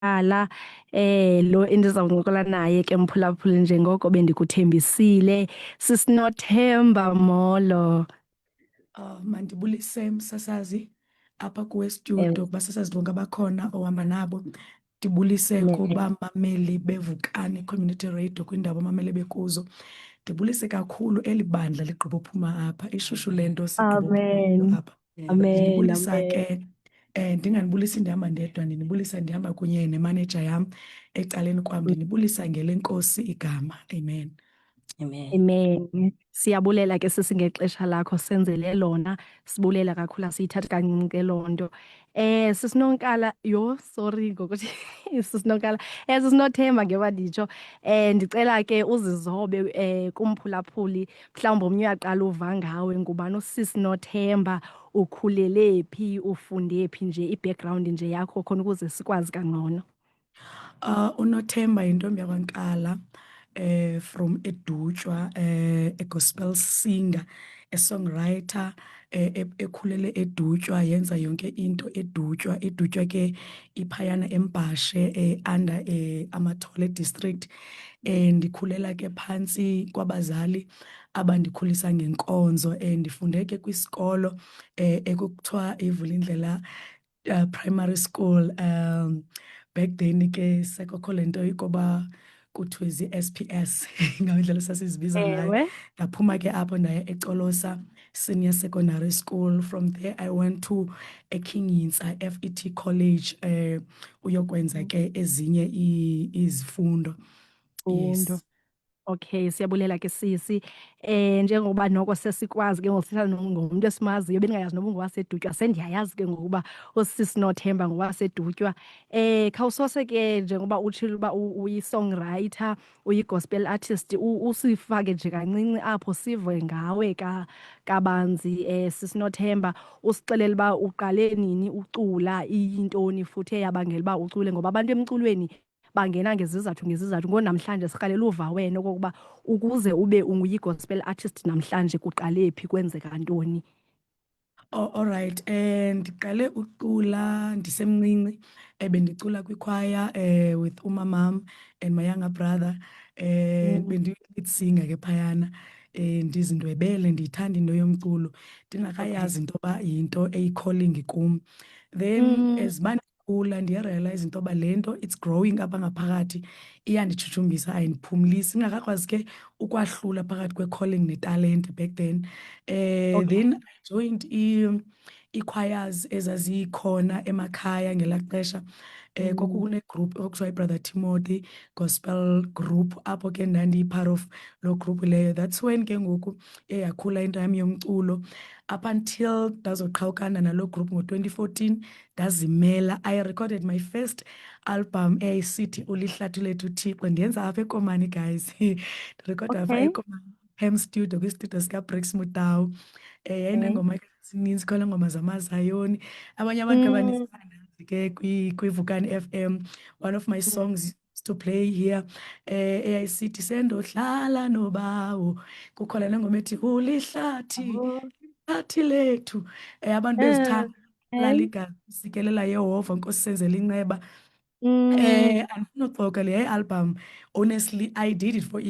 lo endizawuncokola naye ke mphulaphuli njengoko bendikuthembisile sisiNothemba Molo. Mandibulise msasazi apha kuwe Ewe, studio kubasasazi bonke abakhona ohamba nabo. Ndibulise amen. kubamameli bevukani community radio kwiindawo amamele bekuzo. Ndibulise kakhulu eli bandla ligqiba uphuma apha, ishushu lento sigqiba uphuma kuyo Amen. apha. Amen. Ndibulisa Amen. ke ndinganibulisi ndihamba ndedwa, ndinibulisa ndihamba kunye nemaneja yam ecaleni kwam, ndinibulisa ngele Nkosi igama. Amen. Amen. Amen. Siyabulela ke sisingexesha lakho senzele lona. Sibulela kakhulu asiyithathi kancinci ke loo nto. Sisinonkala, sorry ngokuthi sisinonkala. Sisinothemba ngeba nditsho. Ndicela ke uzizobe kumphulaphuli mhlawumbi omnye uyaqala uva ngawe ngubani usisinothemba, ukhulele phi, ufunde phi nje i-background nje yakho khona ukuze sikwazi kangcono. uNothemba yintombi yakwaNkala from Edutywa, a gospel singer, a songwriter, ekhulele Edutywa, yenza yonke into Edutywa. Edutywa ke iphayana eMbashe under Amathole district. Ndikhulela ke phantsi kwabazali abandikhulisa ngenkonzo. Ndifunde ke kwisikolo ekuthiwa iVulindlela primary school. Back then ke sekukho lento yokuba kuthiwe zii-SPS ngendlela sasizibiza ngayo. Ewe. Ndaphuma ke apho ndaya eColosa Senior Secondary School. From there I went to eKing Yintsha FET College uyokwenza ke ezinye izifundo. Fundo. Yes. Okay, siyabulela ke sisi. Njengoba noko sesikwazi ke ngosithatha ngomuntu esimaziyo bendingayazi noba ungowaseDutywa, sendiyayazi ke ngokuba usisi Nothemba ngowaseDutywa. Khawusose ke njengoba utshilo uba uyi-songwriter, uyi-gospel artist, usifake nje kancinci apho sive ngawe kabanzi sisi Nothemba. Usixelele uba uqale nini ucula, iyintoni futhi eyabangela uba ucule, ngoba abantu emculweni bangena ngezizathu. Ngonamhlanje sirhalela uva wena okokuba ukuze ube unguyi-gospel artist namhlanje kuqale phi, kwenzeka ntoni? All right. Ndiqale ucula ndisemncinci. Bendicula kwikhwaya with umamam and my younger brother. Bendiyi-lead singer ke phayana. Ndizindwebele, ndiyithanda into yomculo, ndingakayazi into yoba yinto eyi-calling kum. Then as uba ndikhula ndiyarealayiza into yoba le nto it's growing apha ngaphakathi, iyanditshutshumbisa ayindiphumlisi. Ndingakakwazi ke ukwahlula phakathi kwe-calling netalente back then. Then I joined ii-choirs ezazikhona emakhaya ngelaa xesha. Kwakunegroup okuthiwa iBrother Timothy Gospel Group, apho ke ndandiyi-part of loo group leyo. That's when ke ngoku yakhula into yam yomculo up until ndazoqhawukana naloo group ngo-2014, ndazimela. I recorded my first album eyayisithi Ulihlathi Lethu Thixo. Ndiyenza apha eKomani, guys. Ndirekhoda apha Okay. eKomani Hem Studio, kwistudio sikaBrix Mutau. Yayineengoma ezininzi, khona ngoma zamaZayoni. Abanye abantu abaninzi bandazi ke kwiVukani FM. One of my songs used to play here eyayisithi sendohlala nobawo. Kukho lena ngoma ethi ulihlathi lihlathi lethu. Abantu bezithanda lala igazi sikelela Yehova, Nkosi senzela inceba. Andinoxoka le album, honestly I did it for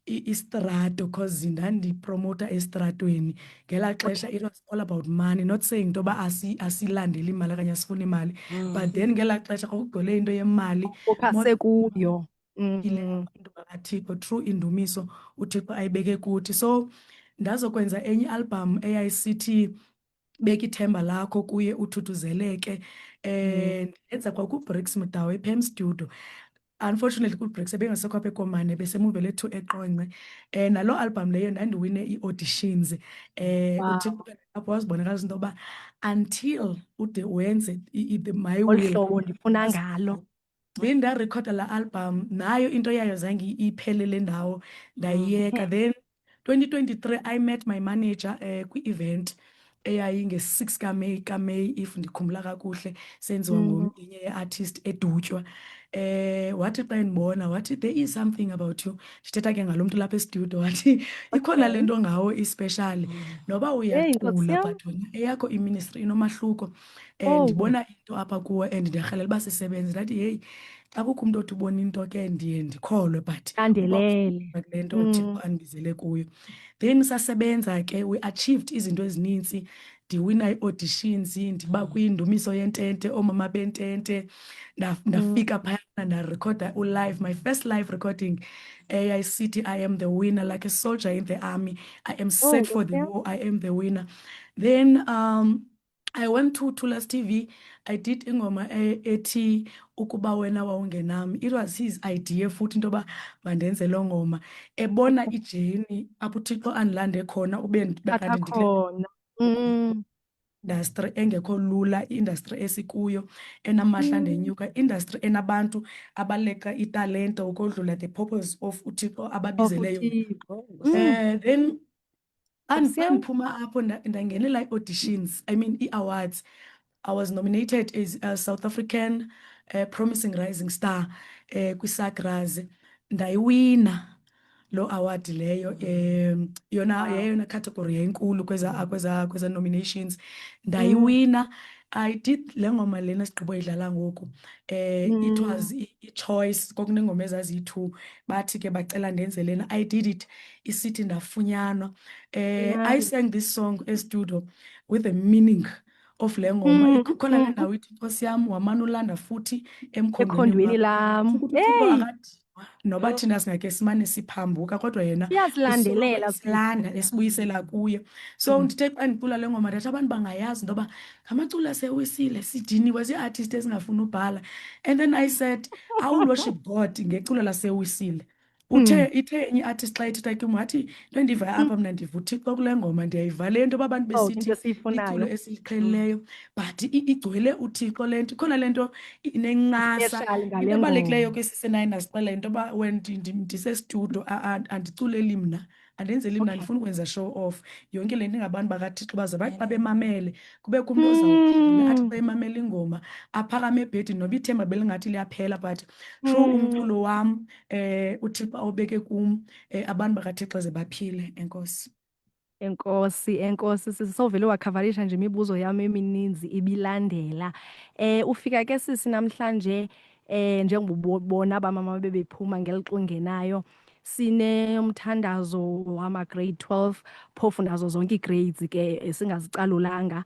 istrato, because ndandipromota estratweni ngelaa xesha. It was all about money, not saying into yoba asilandeli imali okanye asifuni imali, but then ngelaa xesha kwakugcwele into yemali. Uphase kuyo. Ile abantu bakaThixo, through indumiso uThixo ayibeke kuthi. So ndazokwenza enye ialbum eyayisithi beka ithemba lakho kuye uthuthuzeleke. Ndenza kwakuBrix Mutawu ePem Studio. Unfortunately uBrix ebengasekho apha eKomani, besemuvele to eQonce. Naloo album leyo ndandiwine ii-auditions. uThixo apho wazibonakalisa into yoba until ude wenze my Olu will. hlobo ndifuna ngalo. Then ndarekhoda laa album, nayo into yayo zange iphele le ndawo, ndayiyeka. Then 2023 I met my manager kwi-event eyayinge-6 kaMeyi, if ndikhumbula kakuhle, senziwa ngenye ye-artist Edutywa. wathi xa endibona wathi there is something about you. Ndithetha ke ngalo mntu lapha estudio wathi ikhona le Okay. nto ngawo ispeshali noba Hey, Nkosi uyacula yam. but wena eyakho iministry inomahluko. Oh, Ndibona into apha kuwe and ndiyarhalela uba sisebenze. Ndathi heyi, xa kukho umntu othi ubona into ke ndiye ndikholwe, but uba landelele. kule nto uThixo andibizele kuyo. Then sasebenza ke, we achieved izinto ezininzi. Ndiwina ii-auditions, ndiba kwindumiso yentente, oomama bentente. Ndafika phayana ndarekhoda ulive, my first live recording eyayisithi I am the winner, like a soldier in the army. I am Oh, set for Nkosi the yam. war, I am the winner. Then I went to Thulas TV. I did ingoma ethi ukuba wena wawungenami. It was his idea futhi into yoba mandenze loo ngoma. Ebona ijeni apho uThixo andilande khona Thatha kanti ndikule khona. Mm. industry engekho lula, i-industry esikuyo enamahla ndenyuka, industry enabantu abaleqa italente ukodlula the purpose of uThixo ababizele yona. Uthixo. Mm. Then Nkosi yam. andiphuma apho ndangenela ii-auditions, I mean ii-awards. I was nominated as a South African Promising Rising Star kwiSAGRAS. Ndayiwina loo award leyo. Yona Wow. yeyona category enkulu kweza nominations. Ndayiwina. I did le ngoma lena sigqibo idlala ngoku. It was i-choice, kwakunengoma ezaziyi-2. Bathi ke bacela ndenze lena. I did it. Isithi ndafunyanwa. I Nice. sang this song estudio with the meaning of le ngoma. Khona le ndawo ithi Nkosi yam wamane ulanda futhi emkhondweni Ekhondweni wakho. lam. Ukuthi uThixo Hey, akadinwa noba thina singake simane siphambuka, kodwa yena usoloko uyazilandelela esilanda uThixo. esibuyisela kuye. So ndithe xa ndicula le ngoma ndathi abantu bangayazi intoba ngamaculo asewisile, sidiniwe zii-artist ezingafuni ubhala. And then I said, I will worship God ngeculo lasewisile. Ithe enye i-artist xa ithetha kum wathi into endivayo apha mna ndiva uThixo kule ngoma, ndiyayiva le nto uba abantu Oh, into besithi liculo esiyifunayo. esiliqhelileyo, but igcwele uThixo le nto. Ikhona le nto inencasa. Especially ngale Into ebalulekileyo ngoma. ke sisenayo ndasixela into yoba when ndisestudio andiculeli mna, andenzeli mna, Okay. andifuni ukwenza show off. Yonke le nto ingabantu bakaThixo baze bathi xa bemamele kubekho umntu ozawuphila athi xa emamela ingoma aphakame ebhedini noba ithemba belingathi liyaphela, but through umculo wam uThixo awubeke kum abantu bakaThixo ze baphile. Enkosi. Enkosi, enkosi. Sisovele wakhavarisha nje imibuzo yami emininzi ibilandela. Ufika ke sisi namhlanje njengoba ubona abamama bebephuma ngelixa ungenayo. Sinemthandazo wama-grade 12 phofu nazo zonke ii-grades ke singazicalulanga.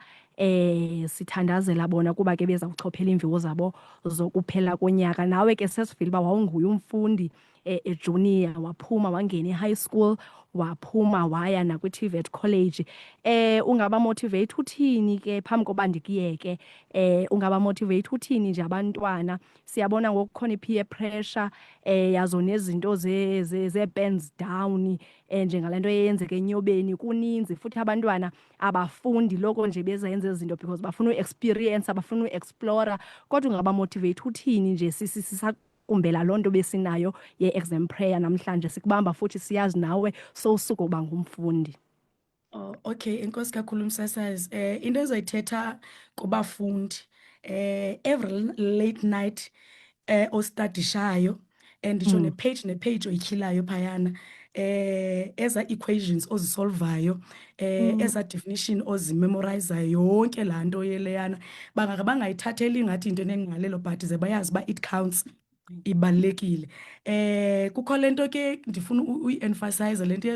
Sithandazela bona kuba ke bezawuchophela iimviwo zabo zokuphela konyaka. Nawe ke sesivile uba wawunguye umfundi ejunior, waphuma wangena e-high school, waphuma waya nakwi-TVET college. Ungaba motivate uthini ke phambi koba ndikuyeke? Ungaba motivate uthini nje abantwana? Siyabona ngoku khona i-peer pressure, yazo nezinto zee-pens down, njengale nto eyenzeka enyobeni kuninzi. Futhi abantwana abafundi loko nje bezenza ezi zinto because bafuna u-experience, bafuna u-explora. Kodwa ungaba motivate uthini nje kumbela loo nto besinayo ye-exam prayer namhlanje, sikubamba futhi siyazi nawe sowusuka uba ngumfundi. Oh, okay, enkosi kakhulu msasazi. Into ezoyithetha kubafundi, every late night ostadishayo, nditsho nepage oyityhilayo phayana, eza equations ozisolvayo, eza definition ozimemorizayo, yonke laa nto yeleyana bangayithatheli ngathi into enengqalelo, but ze bayazi uba it counts, ibalulekile. Kukho le nto ke ndifuna uyi-emphasize, le nto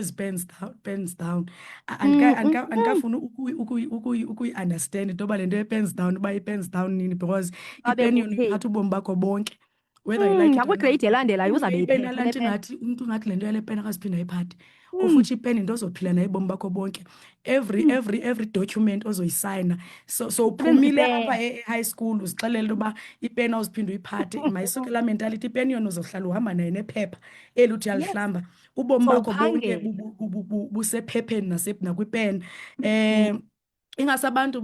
pens down. Andikafuni ukuyi-understand into yoba le nto ye-pens down uba i-pens down nini, because Babe ipeni yona kutheni? ithatha ubomi bakho bonke, whether you like it or not. Nakwi-grade elandelayo uzabe Ipeni eyiphethe le yalanto pen. ingathi umntu ngathi le nto yale peni akaziphinda ayiphathe. Of which ipeni into ozophila nayo ubomi bakho bonke. Every document ozoyisayina. So Usebenzisa uphumile ipen. apha e-high school uzixelela into yoba ipeni awuziphinda uyiphathe. Mayisuke laa mentality, ipeni yona uzohlala uhamba nayo nephepha eli uthi Yes. uyalihlamba. Ubomi bakho bonke Sowuphangela. busephepheni nakwipeni. Ingase abantu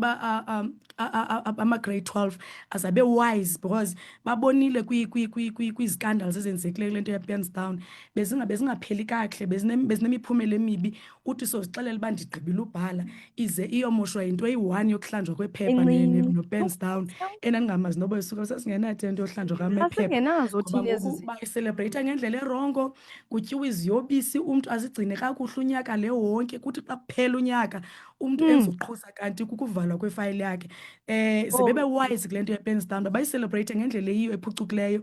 ama-grade 12 azabe wise because babonile kwii-scandals ezenzekileyo kule nto yePenstown bezingapheli kakuhle, bezinemiphumela emibi. Uthi sozixelela uba ndigqibile ubhala ize iyomoshwa yinto eyi-1 yokuhlanjwa kwephepha encinci. noPenstown endandingamazi noba isuka sasingenathi into yohlanjwa kwamephepha Asingenazo ngoba thina ezi ngoku bayiselebhreyitha ngendlela erongo, kutyiwa iziyobisi, umntu azigcine kakuhle unyaka le wonke. Kuthi xa kuphela unyaka umntu enza uqhusa kanti kukuvalwa kwefayile yakhe. Ze bebe-wise kule nto yePenstown bayiselebhreyithe ngendlela eyiyo ephucukileyo.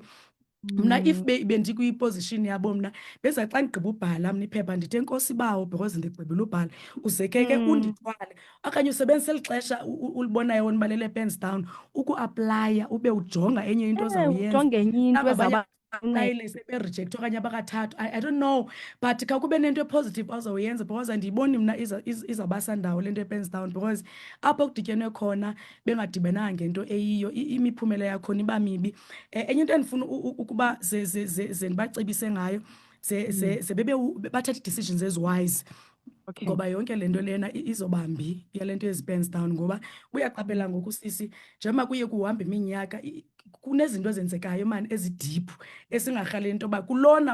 Mna if bendikwiposition yabo mna beza xa ndigqiba ubhala mna iphepha ndithi enkosi bawo because ndigqibile ubhala uze ke undithwale. Okanye usebenzise eli xesha ulibonayo wona uba lelePenstown ukuaplaya ube ujonga enye into ozawuyenza. ujonge enye into Abanye ezawuba abaplayile seberejekthwa okanye abakathathu. I don't know but khakube nento epositive ozawuyenza because andiyiboni mna izawubasa ndawo le nto yePenstown because apho kudityenwe khona bengadibenanga ngento eyiyo imiphumela yakhona iba mibi. Enye into endifuna ukuba ze ndibacebise ngayo ze bathathe ii-decisions eziwise ngoba yonke le nto lena izobambi yale nto yeziPenstown ngoba uyaqaphela ngoku sisi njengoba kuye kuhamba iminyaka kunezinto ezenzekayo mani ezidiphu esingarhaleli into yoba kulona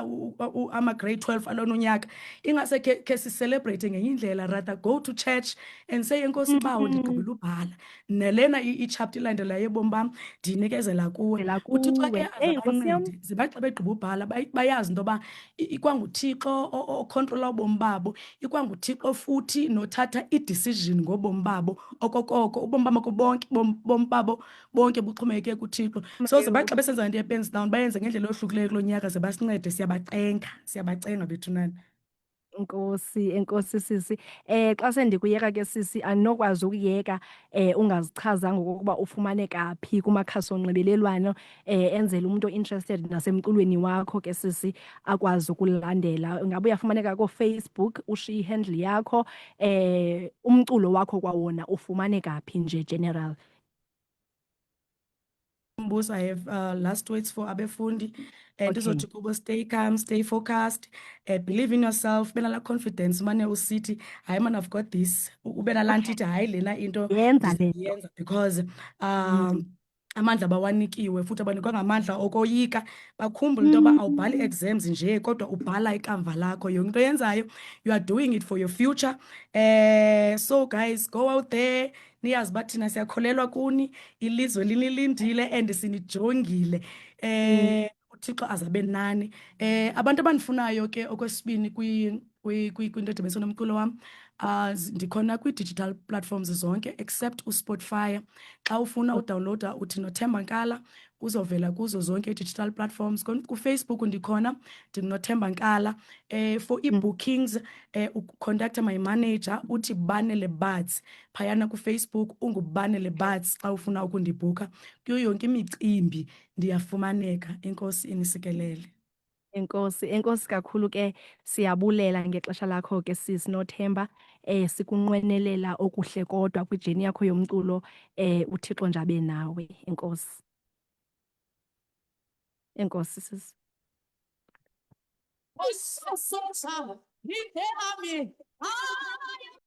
ama-grade 12 alona unyaka ingase khe siselebreyithe ngenye indlela, rather go to church and say enkosi bawo ndigqibile ubhala nelena i-chapter ilandelayo ebomi bam ndiyinikezela kuwe. UThixo ke aze bancede ze baxa begqiba ubhala bayazi into yoba ikwanguThixo okhontrola ubomi babo, ikwanguThixo futhi nothatha i-decision ngobomi babo okokoko ubomi babo bonke bomi babo bonke buxhomekeke kuThixo. So ze baxa besenza into yePenstown bayenze ngendlela ohlukileyo kulo nyaka ze basincede, siyabacenga bethunana. Enkosi sisi. Xa sendikuyeka ke sisi andinokwazi ukuyeka ungazichazanga okokuba ufumaneka phi kumakhasi onxibelelwano enzele umuntu interested nasemculweni wakho ke sisi akwazi ukulandela. Ingabe uyafumaneka koFacebook ushiye ihandle yakho umculo wakho kwawona ufumaneka phi nje general? I have last words for abefundi and Okay. ndizothi kubo stay calm, stay focused, believe in yourself, ube nalaa confidence mane usithi hayi man I've got this, ube nalaa nto ithi hayi lena into Yenza le nto. ndiyenza because amandla bawanikiwe futhi abanikwanga amandla okoyika. Bakhumbule into yoba awubhali exams nje kodwa ubhala ikamva lakho. Yonke into oyenzayo you are doing it for your future. So guys, go out there niyazi uba thina siyakholelwa kuni, ilizwe linilindile and sinijongile. UThixo azabe nani. Abantu abandifunayo ke okwesibini kwinto edibeniswe nomculo wam, ndikhona kwii-digital platforms zonke except uSpotify. Xa ufuna udawunlowuda uthi Nothemba Nkala uzovela kuzo zonke ii-digital platforms. KuFacebook ndikhona ndinguNothemba Nkala. For ii-bookings ucontacta my manager uthi Banele Buds phayana kuFacebook, unguBanele Buds xa ufuna ukundibhukha kuyo yonke imicimbi ndiyafumaneka. Enkosi inisikelele. Enkosi kakhulu ke siyabulela ngexesha lakho ke sis Nothemba. Sikunqwenelela okuhle kodwa kwijeni yakho yomculo. UThixo nje abe nawe. Enkosi sis.